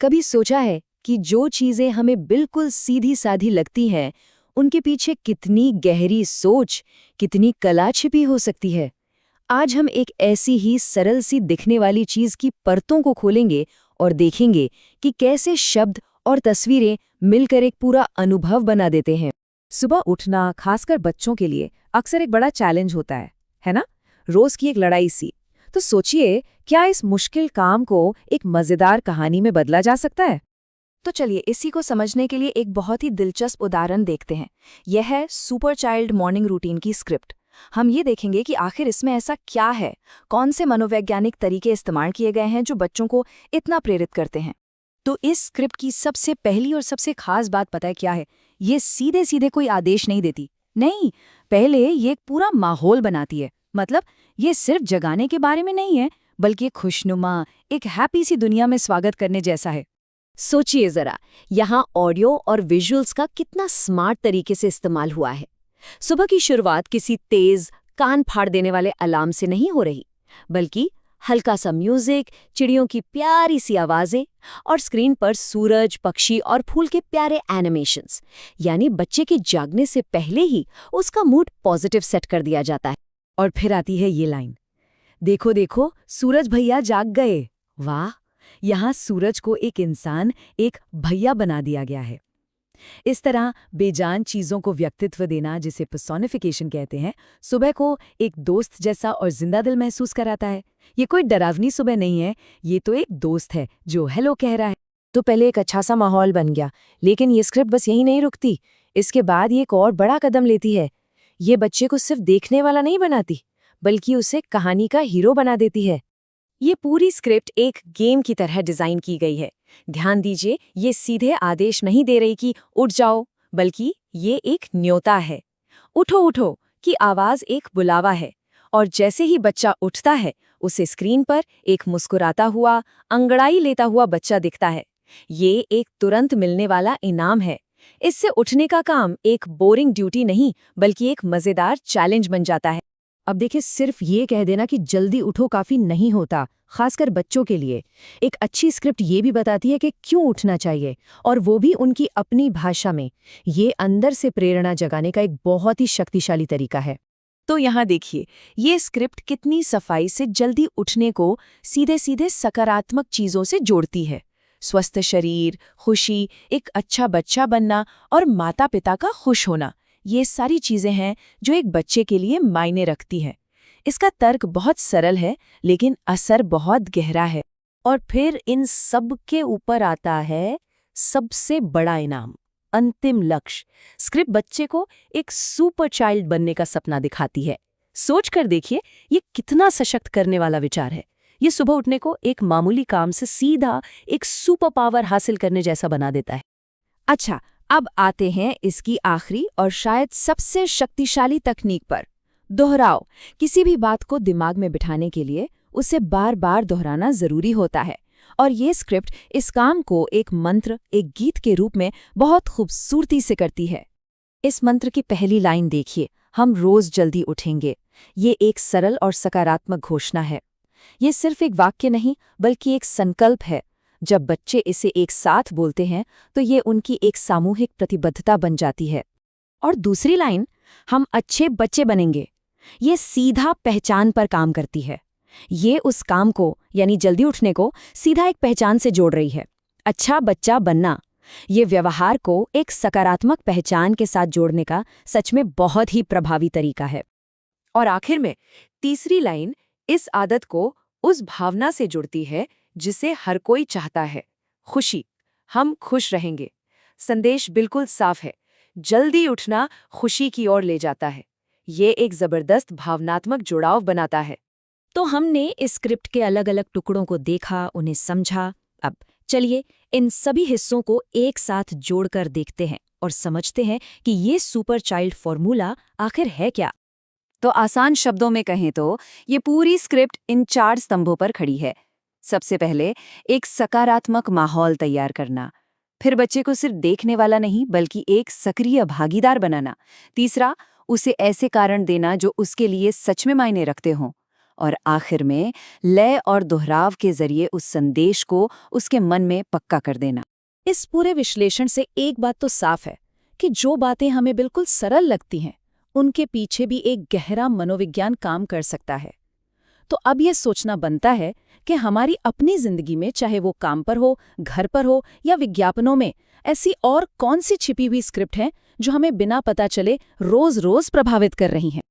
कभी सोचा है कि जो चीजें हमें बिल्कुल सीधी साधी लगती हैं, उनके पीछे कितनी गहरी सोच, कितनी कला छिपी हो सकती है? आज हम एक ऐसी ही सरल सी दिखने वाली चीज की परतों को खोलेंगे और देखेंगे कि कैसे शब्द और तस्वीरें मिलकर एक पूरा अनुभव बना देते हैं। सुबह उठना खासकर बच्चों के लिए अक्सर एक बड़ा चैलेंज होता है ना? रोज की एक लड़ाई सी। तो सोचिए, क्या इस मुश्किल काम को एक मजेदार कहानी में बदला जा सकता है? तो चलिए इसी को समझने के लिए एक बहुत ही दिलचस्प उदाहरण देखते हैं। यह है सुपर चाइल्ड मॉर्निंग रूटीन की स्क्रिप्ट। हम ये देखेंगे कि आखिर इसमें ऐसा क्या है, कौन से मनोवैज्ञानिक तरीके इस्तेमाल किए गए हैं जो बच्चों को इतना प्रेरित करते हैं। तो इस स्क्रिप्ट की सबसे पहली और सबसे खास बात पता है क्या है? ये सीधे सीधे कोई आदेश नहीं देती। नहीं, पहले ये एक पूरा माहौल बनाती है। मतलब ये सिर्फ जगाने के बारे में नहीं है, बल्कि एक खुशनुमा, एक हैप्पी सी दुनिया में स्वागत करने जैसा है। सोचिए जरा, यहाँ ऑडियो और विजुअल्स का कितना स्मार्ट तरीके से इस्तेमाल हुआ है। सुबह की शुरुआत किसी तेज, कान फाड़ देने वाले अलार्म से नहीं हो रही, बल्कि हल्का सा म्यूजिक, चिड़ियों की प्यारी सी आवाजें और स्क्रीन पर सूरज, पक्षी और फूल के प्यारे एनिमेशंस। यानी बच्चे के जागने से पहले ही उसका मूड पॉजिटिव सेट कर दिया जाता है। और फिर आती है ये लाइन, देखो देखो सूरज भैया जाग गए। वाह, यहाँ सूरज को एक इंसान, एक भैया बना दिया गया है। इस तरह बेजान चीजों को व्यक्तित्व देना, जिसे पर्सोनिफिकेशन कहते हैं, सुबह को एक दोस्त जैसा और जिंदा दिल महसूस कराता है। ये कोई डरावनी सुबह नहीं है, ये तो एक दोस्त है जो हेलो कह रहा है। तो पहले एक अच्छा सा माहौल बन गया, लेकिन ये स्क्रिप्ट बस यही नहीं रुकती। इसके बाद ये एक और बड़ा कदम लेती है। ये बच्चे को सिर्फ देखने वाला नहीं बनाती, बल्कि उसे कहानी का हीरो बना देती है। ये पूरी स्क्रिप्ट एक गेम की तरह डिजाइन की गई है। ध्यान दीजिए, ये सीधे आदेश नहीं दे रही कि उठ जाओ, बल्कि ये एक न्योता है। उठो उठो की आवाज एक बुलावा है, और जैसे ही बच्चा उठता है, उसे स्क्रीन पर एक मुस्कुराता हुआ, अंगड़ाई लेता हुआ बच्चा दिखता है। ये एक तुरंत मिलने वाला इनाम है। इससे उठने का काम एक बोरिंग ड्यूटी नहीं, बल्कि एक मजेदार चैलेंज बन जाता है। अब देखिए, सिर्फ ये कह देना कि जल्दी उठो काफी नहीं होता, खासकर बच्चों के लिए। एक अच्छी स्क्रिप्ट ये भी बताती है कि क्यों उठना चाहिए, और वो भी उनकी अपनी भाषा में। ये अंदर से प्रेरणा जगाने का एक बहुत ही शक्तिशाली तरीका है। तो यहाँ देखिए, ये स्क्रिप्ट कितनी सफाई से जल्दी उठने को सीधे सीधे सकारात्मक चीजों से जोड़ती है। स्वस्थ शरीर, खुशी, एक अच्छा बच्चा बनना और माता पिता का खुश होना, ये सारी चीजें हैं जो एक बच्चे के लिए मायने रखती हैं। इसका तर्क बहुत सरल है, लेकिन असर बहुत गहरा है। और फिर इन सब के ऊपर आता है सबसे बड़ा इनाम, अंतिम लक्ष्य। स्क्रिप्ट बच्चे को एक सुपर चाइल्ड बनने का सपना दिखाती है। सोच कर देखिए, ये कितना सशक्त करने वाला विचार है। ये सुबह उठने को एक मामूली काम से सीधा एक सुपर पावर हासिल करने जैसा बना देता है। अच्छा, अब आते हैं इसकी आखिरी और शायद सबसे शक्तिशाली तकनीक पर, दोहराओ। किसी भी बात को दिमाग में बिठाने के लिए उसे बार बार दोहराना जरूरी होता है, और ये स्क्रिप्ट इस काम को एक मंत्र, एक गीत के रूप में बहुत खूबसूरती से करती है। इस मंत्र की पहली लाइन देखिए, हम रोज जल्दी उठेंगे। ये एक सरल और सकारात्मक घोषणा है। ये सिर्फ एक वाक्य नहीं, बल्कि एक संकल्प है। जब बच्चे इसे एक साथ बोलते हैं, तो ये उनकी एक सामूहिक प्रतिबद्धता बन जाती है। और दूसरी लाइन, हम अच्छे बच्चे बनेंगे, ये सीधा पहचान पर काम करती है। ये उस काम को, यानी जल्दी उठने को, सीधा एक पहचान से जोड़ रही है। अच्छा बच्चा बनना, ये व्यवहार को एक सकारात्मक पहचान के साथ जोड़ने का सच में बहुत ही प्रभावी तरीका है। और आखिर में तीसरी लाइन इस आदत को उस भावना से जुड़ती है जिसे हर कोई चाहता है, खुशी। हम खुश रहेंगे। संदेश बिल्कुल साफ है, जल्दी उठना खुशी की ओर ले जाता है। ये एक जबरदस्त भावनात्मक जुड़ाव बनाता है। तो हमने इस स्क्रिप्ट के अलग अलग टुकड़ों को देखा, उन्हें समझा। अब चलिए इन सभी हिस्सों को एक साथ जोड़कर देखते हैं और समझते हैं कि ये सुपर चाइल्ड फॉर्मूला आखिर है क्या। तो आसान शब्दों में कहें तो ये पूरी स्क्रिप्ट इन 4 स्तंभों पर खड़ी है। सबसे पहले एक सकारात्मक माहौल तैयार करना, फिर बच्चे को सिर्फ देखने वाला नहीं, बल्कि एक सक्रिय भागीदार बनाना। तीसरा, उसे ऐसे कारण देना जो उसके लिए सच में मायने रखते हों। और आखिर में लय और दोहराव के जरिए उस संदेश को उसके मन में पक्का कर देना। इस पूरे विश्लेषण से एक बात तो साफ है कि जो बातें हमें बिल्कुल सरल लगती हैं, उनके पीछे भी एक गहरा मनोविज्ञान काम कर सकता है। तो अब ये सोचना बनता है कि हमारी अपनी जिंदगी में, चाहे वो काम पर हो, घर पर हो या विज्ञापनों में, ऐसी और कौन सी छिपी हुई स्क्रिप्ट हैं जो हमें बिना पता चले रोज-रोज प्रभावित कर रही हैं।